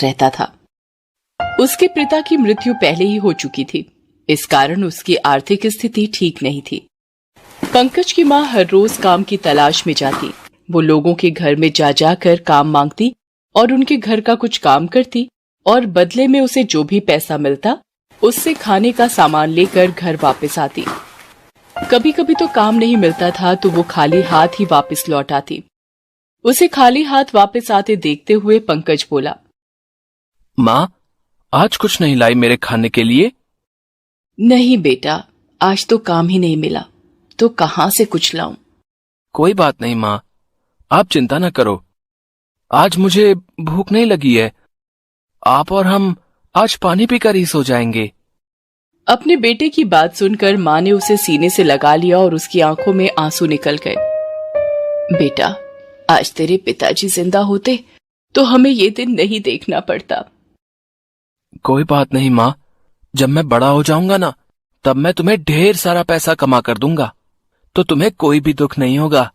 साथ रहता था। उसके पिता की मृत्यु पहले ही हो चुकी थी, इस कारण उसकी आर्थिक स्थिति ठीक नहीं थी। पंकज की माँ हर रोज काम की तलाश में जाती। वो लोगों के घर में जा जाकर काम मांगती और उनके घर का कुछ काम करती और बदले में उसे जो भी पैसा मिलता उससे खाने का सामान लेकर घर वापस आती। कभी कभी तो काम नहीं मिलता था तो वो खाली हाथ ही वापस लौट आती। उसे खाली हाथ वापस आते देखते हुए पंकज बोला, माँ, आज कुछ नहीं लाई मेरे खाने के लिए? नहीं बेटा, आज तो काम ही नहीं मिला, तो कहाँ से कुछ लाऊं? कोई बात नहीं माँ, आप चिंता न करो। आज मुझे भूख नहीं लगी है। आप और हम आज पानी पीकर ही सो जाएंगे। अपने बेटे की बात सुनकर माँ ने उसे सीने से लगा लिया और उसकी आंखों में आंसू निकल गए। बेटा, आज तेरे पिताजी जिंदा होते तो हमें ये दिन नहीं देखना पड़ता। कोई बात नहीं माँ, जब मैं बड़ा हो जाऊंगा ना, तब मैं तुम्हें ढेर सारा पैसा कमा कर दूंगा, तो तुम्हें कोई भी दुख नहीं होगा।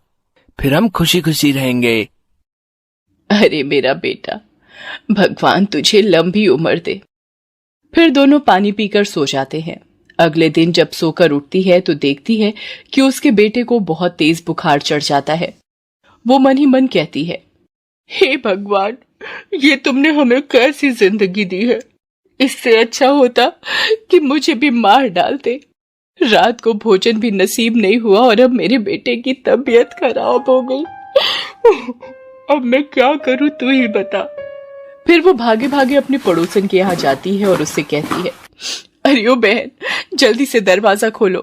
फिर हम खुशी खुशी रहेंगे। अरे मेरा बेटा, भगवान तुझे लंबी उम्र दे। फिर दोनों पानी पीकर सो जाते हैं। अगले दिन जब सोकर उठती है तो देखती है कि उसके बेटे को बहुत तेज बुखार चढ़ जाता है। वो मन ही मन कहती है, हे भगवान, ये तुमने हमें कैसी जिंदगी दी है। इससे अच्छा होता कि मुझे भी मार डालते। रात को भोजन भी नसीब नहीं हुआ और अब मेरे बेटे की तबीयत खराब हो गई। अब मैं क्या करूं, तू ही बता। फिर वो भागे भागे अपने पड़ोसन के यहाँ जाती है और उससे कहती है, अरे ओ बहन, जल्दी से दरवाजा खोलो।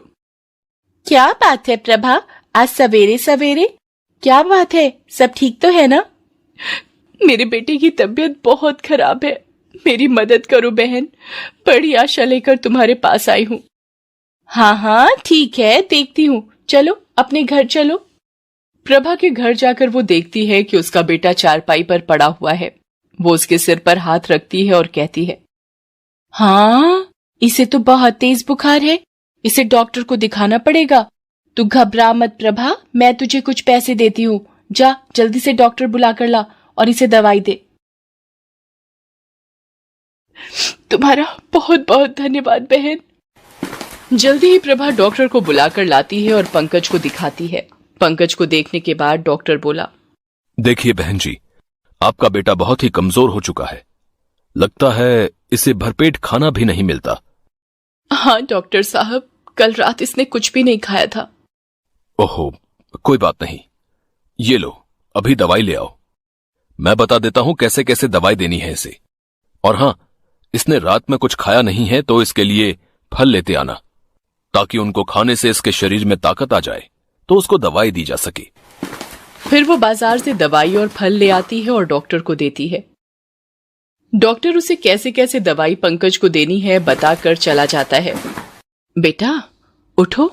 क्या बात है प्रभा, आज सवेरे सवेरे? क्या बात है, सब ठीक तो है ना? मेरे बेटे की तबीयत बहुत खराब है, मेरी मदद करो बहन। बड़ी आशा लेकर तुम्हारे पास आई हूँ। हाँ हाँ ठीक है, देखती हूँ, चलो अपने घर चलो। प्रभा के घर जाकर वो देखती है कि उसका बेटा चारपाई पर पड़ा हुआ है। वो उसके सिर पर हाथ रखती है और कहती है, हाँ, इसे तो बहुत तेज बुखार है, इसे डॉक्टर को दिखाना पड़ेगा। तू घबरा मत प्रभा, मैं तुझे कुछ पैसे देती हूँ। जा जल्दी से डॉक्टर बुलाकर ला और इसे दवाई दे। तुम्हारा बहुत बहुत धन्यवाद बहन। जल्दी ही प्रभा डॉक्टर को बुलाकर लाती है और पंकज को दिखाती है। पंकज को देखने के बाद डॉक्टर बोला, देखिए बहन जी, आपका बेटा बहुत ही कमजोर हो चुका है। लगता है इसे भरपेट खाना भी नहीं मिलता। हाँ डॉक्टर साहब, कल रात इसने कुछ भी नहीं खाया था। ओहो, कोई बात नहीं, ये लो अभी दवाई ले आओ। मैं बता देता हूं कैसे कैसे दवाई देनी है इसे। और हाँ, इसने रात में कुछ खाया नहीं है तो इसके लिए फल लेते आना, ताकि उनको खाने से इसके शरीर में ताकत आ जाए तो उसको दवाई दी जा सके। फिर वो बाजार से दवाई और फल ले आती है और डॉक्टर को देती है। डॉक्टर उसे कैसे कैसे दवाई पंकज को देनी है बताकर चला जाता है। बेटा उठो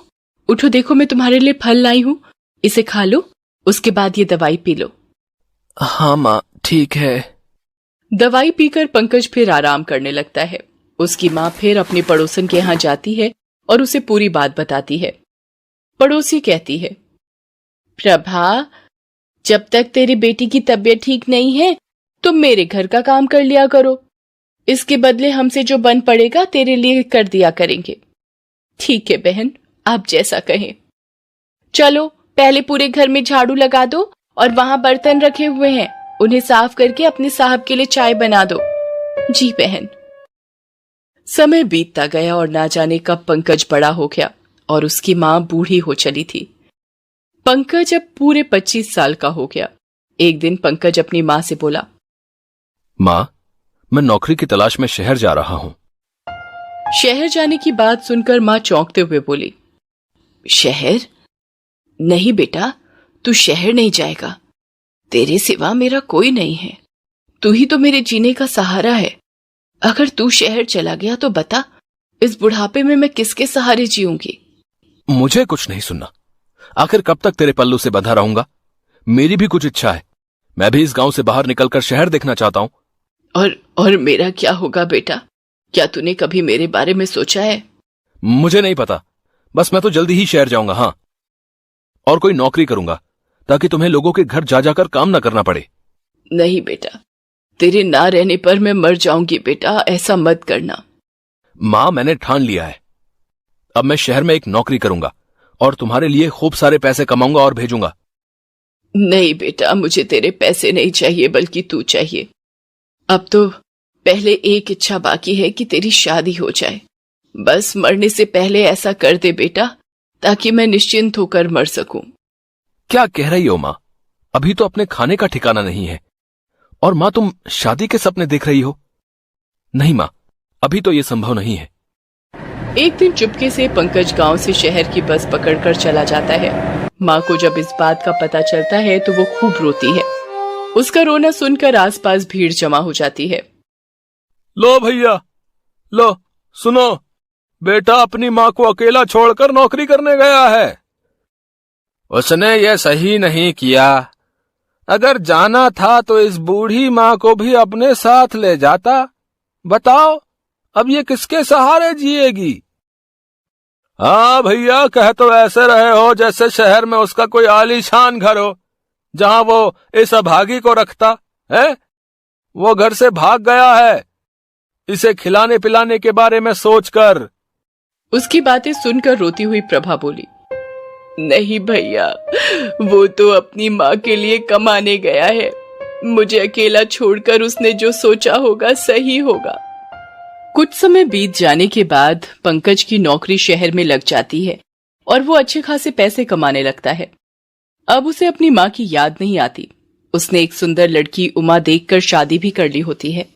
उठो, देखो मैं तुम्हारे लिए फल लाई हूं, इसे खा लो, उसके बाद ये दवाई पी लो। हाँ माँ, ठीक है। दवाई पीकर पंकज फिर आराम करने लगता है। उसकी माँ फिर अपने पड़ोसन के यहाँ जाती है और उसे पूरी बात बताती है। पड़ोसी कहती है, प्रभा, जब तक तेरी बेटी की तबीयत ठीक नहीं है तुम मेरे घर का काम कर लिया करो। इसके बदले हमसे जो बन पड़ेगा तेरे लिए कर दिया करेंगे। ठीक है बहन, आप जैसा कहें। चलो पहले पूरे घर में झाड़ू लगा दो और वहां बर्तन रखे हुए हैं, उन्हें साफ करके अपने साहब के लिए चाय बना दो। जी बहन। समय बीतता गया और ना जाने कब पंकज बड़ा हो गया और उसकी मां बूढ़ी हो चली थी। पंकज अब पूरे 25 साल का हो गया। एक दिन पंकज अपनी मां से बोला, मां, मैं नौकरी की तलाश में शहर जा रहा हूं। शहर जाने की बात सुनकर मां चौंकते हुए बोली, शहर? नहीं बेटा, तू शहर नहीं जाएगा। तेरे सिवा मेरा कोई नहीं है। तू ही तो मेरे जीने का सहारा है। अगर तू शहर चला गया तो बता, इस बुढ़ापे में मैं किसके सहारे जीऊंगी? मुझे कुछ नहीं सुनना। आखिर कब तक तेरे पल्लू से बंधा रहूंगा? मेरी भी कुछ इच्छा है। मैं भी इस गांव से बाहर निकलकर शहर देखना चाहता हूं। और मेरा क्या होगा बेटा? क्या तूने कभी मेरे बारे में सोचा है? मुझे नहीं पता, बस मैं तो जल्दी ही शहर जाऊंगा। हाँ, और कोई नौकरी करूंगा ताकि तुम्हें लोगों के घर जा जाकर काम ना करना पड़े। नहीं बेटा, तेरे ना रहने पर मैं मर जाऊंगी बेटा, ऐसा मत करना। मां, मैंने ठान लिया है। अब मैं शहर में एक नौकरी करूंगा और तुम्हारे लिए खूब सारे पैसे कमाऊंगा और भेजूंगा। नहीं बेटा, मुझे तेरे पैसे नहीं चाहिए, बल्कि तू चाहिए। अब तो पहले एक इच्छा बाकी है कि तेरी शादी हो जाए। बस मरने से पहले ऐसा कर दे बेटा, ताकि मैं निश्चिंत होकर मर सकूं। क्या कह रही हो मां? अभी तो अपने खाने का ठिकाना नहीं है। और मां, तुम शादी के सपने देख रही हो? नहीं मां, अभी तो यह संभव नहीं है। एक दिन चुपके से पंकज गांव से शहर की बस पकड़कर चला जाता है। माँ को जब इस बात का पता चलता है तो वो खूब रोती है। उसका रोना सुनकर आसपास भीड़ जमा हो जाती है। लो भैया, लो सुनो, बेटा अपनी मां को अकेला छोड़कर नौकरी करने गया है। उसने ये सही नहीं किया। अगर जाना था तो इस बूढ़ी मां को भी अपने साथ ले जाता। बताओ, अब ये किसके सहारे जिएगी? हाँ भैया, कह तो ऐसे रहे हो जैसे शहर में उसका कोई आलीशान घर हो, जहां वो इस अभागी को रखता है। वो घर से भाग गया है, इसे खिलाने पिलाने के बारे में सोचकर। उसकी बातें सुनकर रोती हुई प्रभा बोली, नहीं भैया, वो तो अपनी माँ के लिए कमाने गया है। मुझे अकेला छोड़कर उसने जो सोचा होगा सही होगा। कुछ समय बीत जाने के बाद पंकज की नौकरी शहर में लग जाती है और वो अच्छे खासे पैसे कमाने लगता है। अब उसे अपनी माँ की याद नहीं आती। उसने एक सुंदर लड़की उमा देखकर शादी भी कर ली होती है।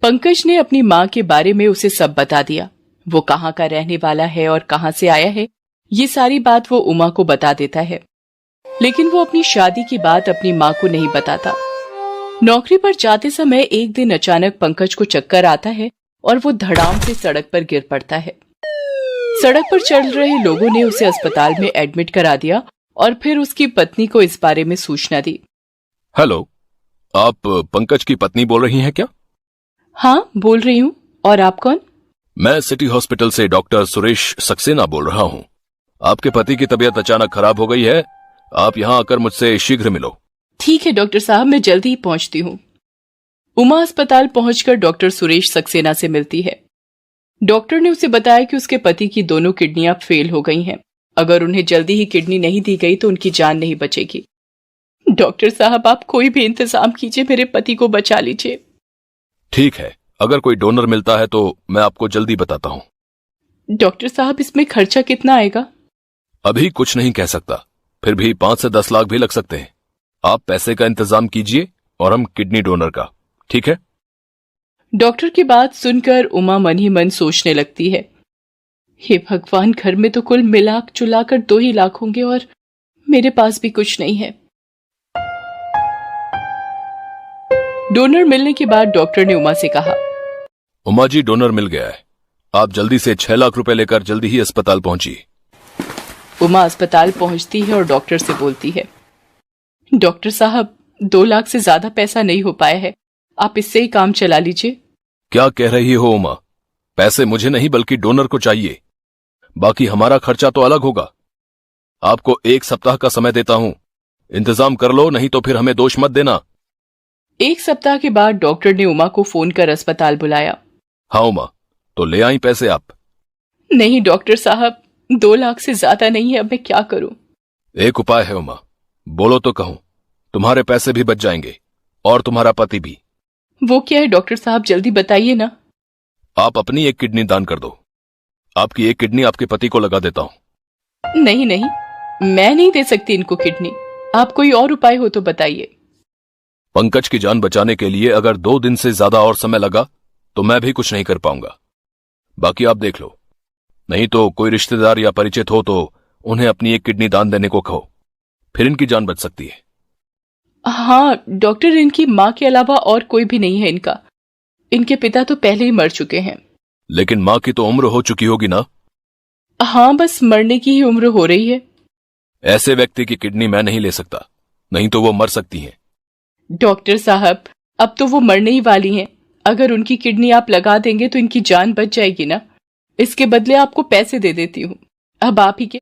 पंकज ने अपनी माँ के बारे में उसे सब बता दिया। वो कहाँ का रहने वाला है और कहाँ से आया है, ये सारी बात वो उमा को बता देता है। लेकिन वो अपनी शादी की बात अपनी माँ को नहीं बताता। नौकरी पर जाते समय एक दिन अचानक पंकज को चक्कर आता है और वो धड़ाम से सड़क पर गिर पड़ता है। सड़क पर चल रहे लोगों ने उसे अस्पताल में एडमिट करा दिया और फिर उसकी पत्नी को इस बारे में सूचना दी। हेलो, आप पंकज की पत्नी बोल रही हैं क्या? हाँ, बोल रही हूँ। और आप कौन? मैं सिटी हॉस्पिटल से डॉक्टर सुरेश सक्सेना बोल रहा हूँ। आपके पति की तबीयत अचानक खराब हो गई है। आप यहाँ आकर मुझसे शीघ्र मिलो। ठीक है डॉक्टर साहब, मैं जल्दी ही पहुंचती हूँ। उमा अस्पताल पहुंचकर डॉक्टर सुरेश सक्सेना से मिलती है। डॉक्टर ने उसे बताया कि उसके पति की दोनों किडनियां फेल हो गई हैं। अगर उन्हें जल्दी ही किडनी नहीं दी गई तो उनकी जान नहीं बचेगी। डॉक्टर साहब, आप कोई भी इंतजाम कीजिए, मेरे पति को बचा लीजिए। ठीक है, अगर कोई डोनर मिलता है तो मैं आपको जल्दी बताता हूँ। डॉक्टर साहब, इसमें खर्चा कितना आएगा? अभी कुछ नहीं कह सकता, फिर भी 5 से 10 लाख भी लग सकते हैं। आप पैसे का इंतजाम कीजिए और हम किडनी डोनर का, ठीक है? डॉक्टर की बात सुनकर उमा मन ही मन सोचने लगती है, हे भगवान, घर में तो कुल मिला जुलाकर 2 ही लाख होंगे और मेरे पास भी कुछ नहीं है। डोनर मिलने के बाद डॉक्टर ने उमा से कहा, उमा जी, डोनर मिल गया है। आप जल्दी से 6 लाख रुपए लेकर जल्दी ही अस्पताल पहुंचिए। उमा अस्पताल पहुंचती है और डॉक्टर से बोलती है, डॉक्टर साहब, 2 लाख से ज्यादा पैसा नहीं हो पाया है, आप इससे ही काम चला लीजिए। क्या कह रही हो उमा? पैसे मुझे नहीं बल्कि डोनर को चाहिए। बाकी हमारा खर्चा तो अलग होगा। आपको 1 सप्ताह का समय देता हूं, इंतजाम कर लो, नहीं तो फिर हमें दोष मत देना। 1 सप्ताह के बाद डॉक्टर ने उमा को फोन कर अस्पताल बुलाया। हाँ उमा, तो ले आई पैसे आप? नहीं डॉक्टर साहब, 2 लाख से ज्यादा नहीं है, अब मैं क्या करूं? एक उपाय है उमा, बोलो तो कहूं। तुम्हारे पैसे भी बच जाएंगे और तुम्हारा पति भी। वो क्या है डॉक्टर साहब, जल्दी बताइए ना। आप अपनी 1 किडनी दान कर दो। आपकी 1 किडनी आपके पति को लगा देता हूं। नहीं नहीं, मैं नहीं दे सकती इनको किडनी। आप कोई और उपाय हो तो बताइए। पंकज की जान बचाने के लिए अगर 2 दिन से ज्यादा और समय लगा तो मैं भी कुछ नहीं कर पाऊंगा। बाकी आप देख लो, नहीं तो कोई रिश्तेदार या परिचित हो तो उन्हें अपनी 1 किडनी दान देने को कहो, फिर इनकी जान बच सकती है। हाँ डॉक्टर, इनकी माँ के अलावा और कोई भी नहीं है इनका। इनके पिता तो पहले ही मर चुके हैं। लेकिन माँ की तो उम्र हो चुकी होगी ना? हाँ, बस मरने की ही उम्र हो रही है। ऐसे व्यक्ति की किडनी मैं नहीं ले सकता, नहीं तो वो मर सकती हैं। डॉक्टर साहब, अब तो वो मरने ही वाली हैं। अगर उनकी किडनी आप लगा देंगे तो इनकी जान बच जाएगी ना। इसके बदले आपको पैसे दे देती हूँ। अब आप ही के